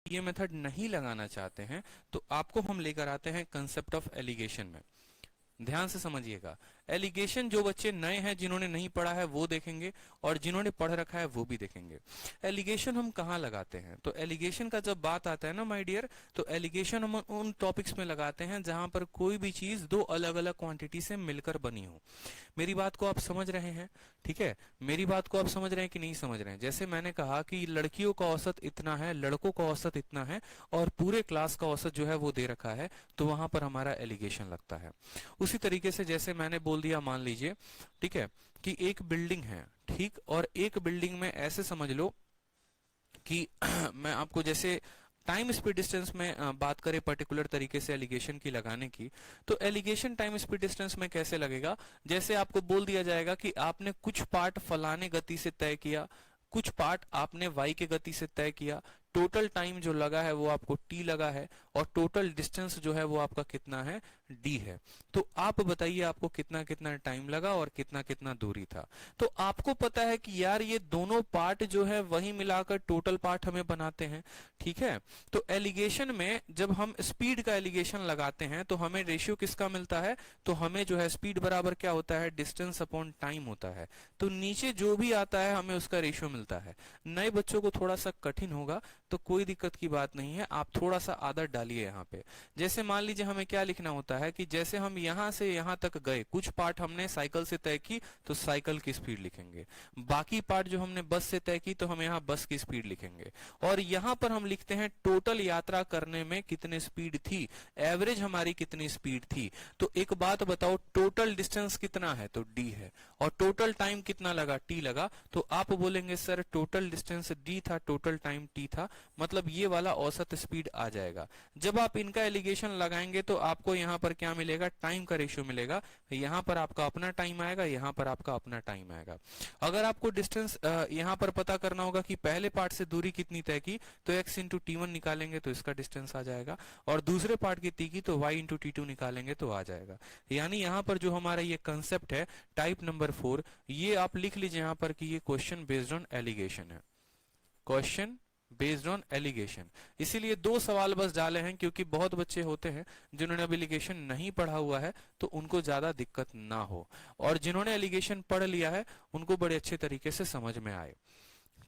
ये मेथड नहीं लगाना चाहते हैं तो आपको हम लेकर आते हैं कंसेप्ट ऑफ एलिगेशन में। ध्यान से समझिएगा, एलिगेशन जो बच्चे नए हैं जिन्होंने नहीं पढ़ा है वो देखेंगे, और जिन्होंने पढ़ रखा है वो भी देखेंगे। एलिगेशन हम कहाँ लगाते हैं? तो एलिगेशन का जब बात आता है ना माय डियर, तो एलिगेशन हम उन टॉपिक्स में लगाते हैं जहां पर कोई भी चीज दो अलग अलग क्वांटिटी से मिलकर बनी हो। मेरी बात को आप समझ रहे हैं? ठीक है, मेरी बात को आप समझ रहे हैं कि नहीं समझ रहे हैं? जैसे मैंने कहा कि लड़कियों का औसत इतना है, लड़कों का औसत इतना है, और पूरे क्लास का औसत जो है वो दे रखा है, तो वहां पर हमारा एलिगेशन लगता है। उसी तरीके से जैसे मैंने बोल दिया, मान लीजिए ठीक है कि एक बिल्डिंग है, ठीक, और एक बिल्डिंग में ऐसे समझ लो कि मैं आपको जैसे टाइम स्पीड डिस्टेंस में बात करें पर्टिकुलर तरीके से एलिगेशन की लगाने की, तो एलिगेशन टाइम स्पीड डिस्टेंस में कैसे लगेगा? जैसे आपको बोल दिया जाएगा कि आपने कुछ पार्ट फलाने गति से तय किया, कुछ पार्ट आपने वाई के गति से तय किया, टोटल टाइम जो लगा है वो आपको टी लगा है, और टोटल डिस्टेंस जो है वो आपका कितना है? डी है। तो आप बताइए आपको कितना कितना टाइम लगा और कितना कितना दूरी था। तो आपको पता है कि यार ये दोनों पार्ट जो है वही मिलाकर टोटल पार्ट हमें बनाते हैं। ठीक है, तो एलिगेशन में जब हम स्पीड का एलिगेशन लगाते हैं तो हमें रेशियो किसका मिलता है? तो हमें जो है स्पीड बराबर क्या होता है? डिस्टेंस अपॉन टाइम होता है। तो नीचे जो भी आता है हमें उसका रेशियो मिलता है। नए बच्चों को थोड़ा सा कठिन होगा तो कोई दिक्कत की बात नहीं है, आप थोड़ा सा आदत डालिए यहाँ पे। जैसे मान लीजिए हमें क्या लिखना होता है कि जैसे हम यहाँ से यहाँ तक गए, कुछ पार्ट हमने साइकिल से तय की तो साइकिल की स्पीड लिखेंगे, बाकी पार्ट जो हमने बस से तय की तो हम यहाँ बस की स्पीड लिखेंगे, और यहाँ पर हम लिखते हैं टोटल यात्रा करने में कितनी स्पीड थी, एवरेज हमारी कितनी स्पीड थी। तो एक बात बताओ, टोटल डिस्टेंस कितना है? तो डी है, और टोटल टाइम कितना लगा? टी लगा। तो आप बोलेंगे सर टोटल डिस्टेंस डी था, टोटल टाइम टी था, मतलब ये वाला औसत स्पीड आ जाएगा। जब आप इनका एलिगेशन लगाएंगे तो आपको यहाँ पर क्या मिलेगा? टाइम का रेशियो मिलेगा। यहाँ पर आपका अपना टाइम आएगा, यहाँ पर आपका अपना टाइम आएगा। अगर आपको डिस्टेंस यहाँ पर पता करना होगा कि पहले पार्ट से दूरी कितनी तय की, तो x इंटू टी1 निकालेंगे तो इसका डिस्टेंस आ जाएगा, और दूसरे पार्ट की टी की तो y इंटू टी2 निकालेंगे तो आ जाएगा। यानी यहाँ पर जो हमारा ये कंसेप्ट है टाइप नंबर 4, ये आप लिख लीजिए यहाँ पर कि ये क्वेश्चन बेस्ड ऑन एलिगेशन है, क्वेश्चन बेस्ड ऑन एलिगेशन। इसीलिए दो सवाल बस डाले हैं, क्योंकि बहुत बच्चे होते हैं जिन्होंने अब एलिगेशन नहीं पढ़ा हुआ है तो उनको ज्यादा दिक्कत ना हो, और जिन्होंने एलिगेशन पढ़ लिया है उनको बड़े अच्छे तरीके से समझ में आए।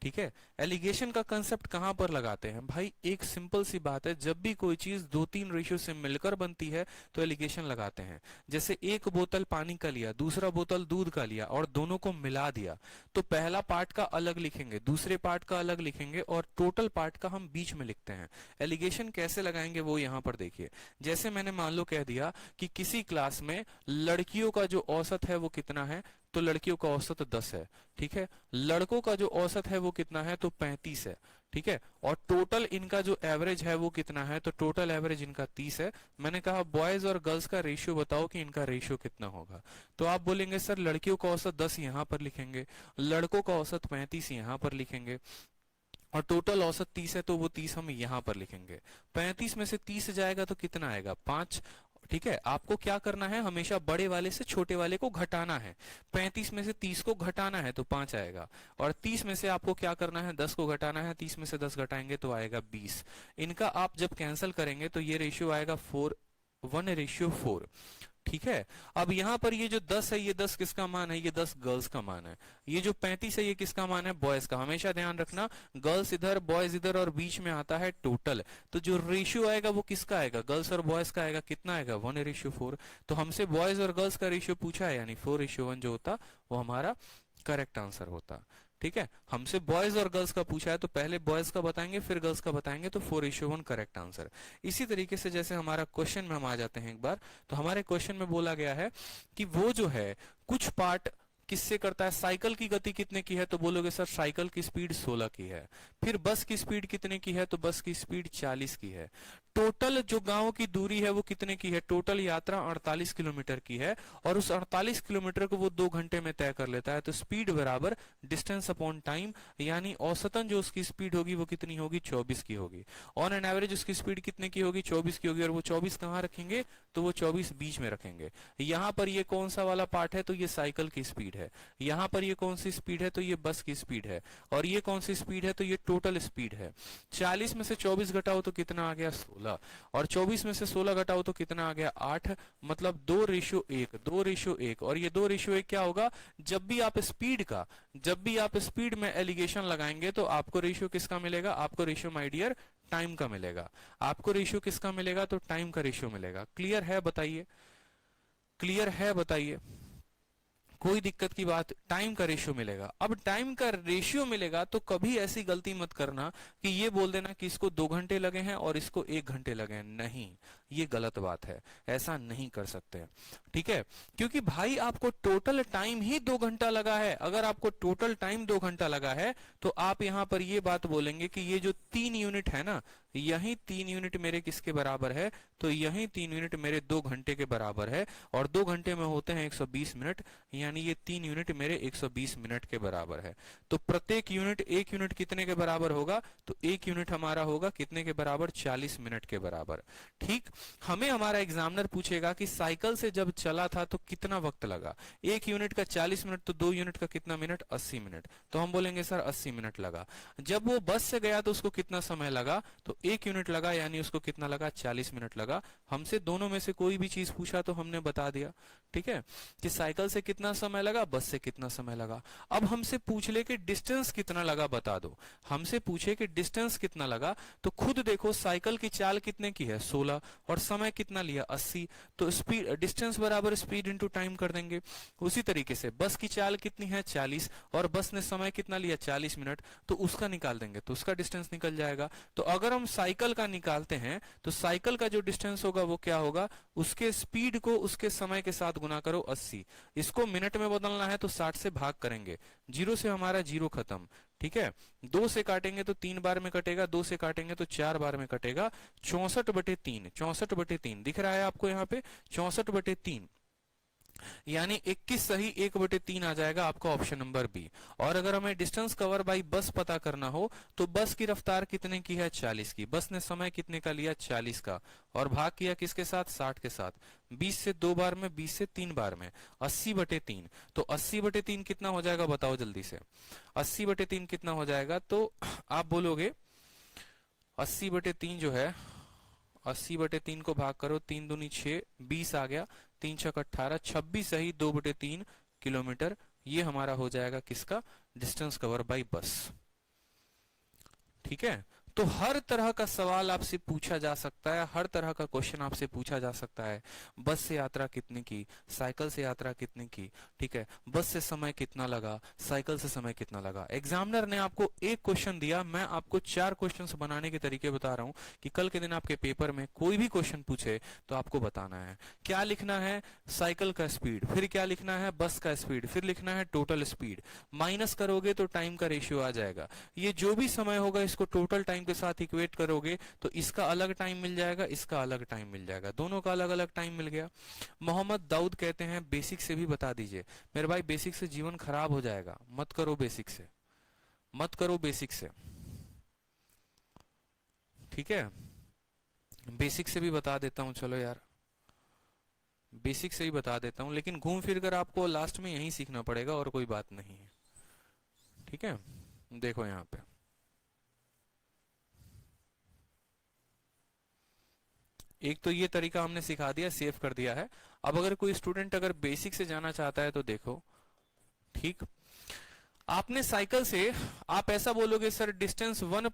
ठीक है, एलिगेशन का कंसेप्ट कहां पर लगाते हैं भाई? एक सिंपल सी बात है, जब भी कोई चीज दो तीन रेशियो से मिलकर बनती है तो एलिगेशन लगाते हैं। जैसे एक बोतल पानी का लिया, दूसरा बोतल दूध का लिया, और दोनों को मिला दिया, तो पहला पार्ट का अलग लिखेंगे, दूसरे पार्ट का अलग लिखेंगे, और टोटल पार्ट का हम बीच में लिखते हैं। एलिगेशन कैसे लगाएंगे वो यहां पर देखिए। जैसे मैंने मान लो कह दिया कि किसी क्लास में लड़कियों का जो औसत है वो कितना है, तो लड़कियों का औसत 10 है। ठीक है, लड़कों का जो औसत है वो कितना है? तो 35 है। ठीक है, और टोटल इनका जो एवरेज है वो कितना है? तो टोटल एवरेज इनका 30 है। मैंने कहा बॉयज और गर्ल्स का रेशियो बताओ कि इनका रेशियो कितना होगा। तो आप बोलेंगे सर लड़कियों का औसत 10 यहां पर लिखेंगे, लड़कों का औसत 35 यहां पर लिखेंगे, और टोटल औसत 30 है तो वो 30 हम यहां पर लिखेंगे। 35 में से 30 जाएगा तो कितना आएगा? 5। ठीक है, आपको क्या करना है? हमेशा बड़े वाले से छोटे वाले को घटाना है। 35 में से 30 को घटाना है तो 5 आएगा, और 30 में से आपको क्या करना है? 10 को घटाना है। 30 में से 10 घटाएंगे तो आएगा 20। इनका आप जब कैंसिल करेंगे तो ये रेशियो आएगा 1:4। ठीक है, अब यहां पर ये जो 10 है, ये 10 किसका मान है? ये 10 गर्ल्स का मान है। ये जो 35 है ये किसका मान है? बॉयज का। हमेशा ध्यान रखना, गर्ल्स इधर बॉयज इधर, और बीच में आता है टोटल। तो जो रेशियो आएगा वो किसका आएगा? गर्ल्स और बॉयज का आएगा। कितना आएगा? 1:4। तो हमसे बॉयज और गर्ल्स का रेशियो पूछा है, यानी 4:1 जो होता वो हमारा करेक्ट आंसर होता। ठीक है, हमसे बॉयज और गर्ल्स का पूछा है तो पहले बॉयज का बताएंगे फिर गर्ल्स का बताएंगे, तो 4:1 करेक्ट आंसर। इसी तरीके से जैसे हमारा क्वेश्चन में हम आ जाते हैं एक बार, तो हमारे क्वेश्चन में बोला गया है कि वो जो है कुछ पार्ट किससे करता है? साइकिल की गति कितने की है? तो बोलोगे सर साइकिल की स्पीड 16 की है। फिर बस की स्पीड कितने की है? तो बस की स्पीड 40 की है। टोटल जो गांव की दूरी है वो कितने की है, टोटल यात्रा 48 किलोमीटर की है और उस 48 किलोमीटर को वो 2 घंटे में तय कर लेता है। तो स्पीड बराबर डिस्टेंस अपॉन टाइम, यानी औसतन जो उसकी स्पीड होगी वो कितनी होगी, 24 की होगी। ऑन एन एवरेज उसकी स्पीड कितने की होगी, 24 की होगी। और वो 24 कहाँ रखेंगे, तो वो 24 बीच में रखेंगे। यहाँ पर ये कौन सा वाला पार्ट है, तो ये साइकिल की स्पीड है। यहाँ पर ये कौन सी स्पीड है, तो ये बस की स्पीड है। और ये कौन सी स्पीड है, तो ये टोटल स्पीड है। 40 में से 24 घटाओ तो कितना आ गया, 16। और 24 में से 16 घटाओ तो कितना आ गया, 8। मतलब 2:1, 2:1। और ये 2:1 क्या होगा, जब भी आप स्पीड में एलिगेशन लगाएंगे तो आपको रेशियो किसका मिलेगा, आपको रेशियो माय डियर टाइम का मिलेगा। आपको रेशियो किसका मिलेगा, तो टाइम का रेशियो मिलेगा। क्लियर है बताइए, क्लियर है बताइए, कोई दिक्कत की बात, टाइम का रेशियो मिलेगा। अब टाइम का रेशियो मिलेगा तो कभी ऐसी गलती मत करना कि ये बोल देना कि इसको 2 घंटे लगे हैं और इसको 1 घंटे लगे हैं। नहीं, ये गलत बात है, ऐसा नहीं कर सकते। ठीक है, क्योंकि भाई आपको टोटल टाइम ही 2 घंटा लगा है। अगर आपको टोटल टाइम 2 घंटा लगा है तो आप यहाँ पर ये बात बोलेंगे कि ये जो 3 यूनिट है ना, यही 3 यूनिट मेरे किसके बराबर है, तो यही 3 यूनिट मेरे 2 घंटे के बराबर है। और 2 घंटे में होते हैं 120 मिनट, यानी ये 3 यूनिट मेरे 120 मिनट के बराबर है। तो प्रत्येक यूनिट, 1 यूनिट कितने के बराबर होगा, तो 1 यूनिट हमारा होगा कितने के बराबर, 40 मिनट के बराबर। ठीक, हमें हमारा एग्जामिनर पूछेगा कि साइकिल से जब चला था तो कितना वक्त लगा। 1 यूनिट का 40 मिनट, तो 2 यूनिट का कितना मिनट, 80 मिनट। तो हम बोलेंगे सर 80 मिनट लगा। जब वो बस से गया तो उसको कितना समय लगा, तो 1 यूनिट लगा, यानी उसको कितना लगा, 40 मिनट लगा। हमसे दोनों में से कोई भी चीज पूछा तो हमने बता दिया। ठीक है, कि साइकिल से कितना समय लगा, बस से कितना समय लगा। अब हमसे पूछ ले कि डिस्टेंस कितना लगा बता दो, हमसे पूछे कि डिस्टेंस कितना लगा, तो खुद देखो साइकिल की चाल कितने की है, 16, और समय कितना लिया, 80। तो स्पीड, डिस्टेंस बराबर स्पीड इंटू टाइम कर देंगे। उसी तरीके से बस की चाल कितनी है, 40, और बस ने समय कितना लिया, 40 मिनट, तो उसका निकाल देंगे तो उसका डिस्टेंस निकल जाएगा। तो अगर हम साइकिल का निकालते हैं तो साइकिल का जो डिस्टेंस होगा वो क्या होगा, उसके स्पीड को उसके समय के साथ गुना करो 80। इसको मिनट में बदलना है तो 60 से भाग करेंगे, 0 से हमारा 0 खत्म। ठीक है, 2 से काटेंगे तो 3 बार में कटेगा, 2 से काटेंगे तो 4 बार में कटेगा। 64/3, 64/3 दिख रहा है आपको यहाँ पे, 64/3, यानी 21 सही 1/3 आ जाएगा आपका ऑप्शन नंबर बी। और अगर हमें डिस्टेंस कवर बाई बस पता करना हो तो बस की रफ्तार कितने की है, 40 की। बस ने समय कितने का लिया, 40 का, और भाग किया किसके साथ, 60 के साथ। 20 से 2 बार में, 20 से 3 बार में, 80/3। तो 80/3 कितना हो जाएगा बताओ जल्दी से, 80/3 कितना हो जाएगा, तो आप बोलोगे 80/3 जो है, 80/3 को भाग करो, 3 दूनी 6, 20 आ गया, 3 छक 18, 26 सही 2/3 किलोमीटर। ये हमारा हो जाएगा किसका, डिस्टेंस कवर बाई बस। ठीक है, तो हर तरह का सवाल आपसे पूछा जा सकता है, हर तरह का क्वेश्चन आपसे पूछा जा सकता है। बस से यात्रा कितने की, साइकिल से यात्रा कितने की। ठीक है, बस से समय कितना लगा, साइकिल से समय कितना लगा। एग्जामिनर ने आपको एक क्वेश्चन दिया, मैं आपको 4 क्वेश्चन बनाने के तरीके बता रहा हूं कि कल के दिन आपके पेपर में कोई भी क्वेश्चन पूछे तो आपको बताना है। क्या लिखना है, साइकिल का स्पीड, फिर क्या लिखना है, बस का स्पीड, फिर लिखना है टोटल स्पीड। माइनस करोगे तो टाइम का रेशियो आ जाएगा। ये जो भी समय होगा इसको टोटल टाइम के साथ इक्वेट करोगे तो इसका अलग टाइम मिल जाएगा, इसका अलग टाइम मिल जाएगा, दोनों का अलग अलग टाइम मिल गया। मोहम्मद दाऊद कहते हैं बेसिक से भी बता दीजिए। मेरे भाई बेसिक से जीवन खराब हो जाएगा, मत करो बेसिक से, मत करो बेसिक से। ठीक है, बेसिक से भी बता देता हूं, चलो यार बेसिक से ही बता देता हूं, लेकिन घूम फिर कर आपको लास्ट में यही सीखना पड़ेगा और कोई बात नहीं है। ठीक है, देखो यहाँ पे एक तो ये तरीका हमने सिखा दिया, सेव कर दिया है। अब अगर कोई स्टूडेंट अगर बेसिक से जाना चाहता है तो देखो, ठीक, आपने साइकिल से, आप ऐसा बोलोगे सर डिस्टेंस 1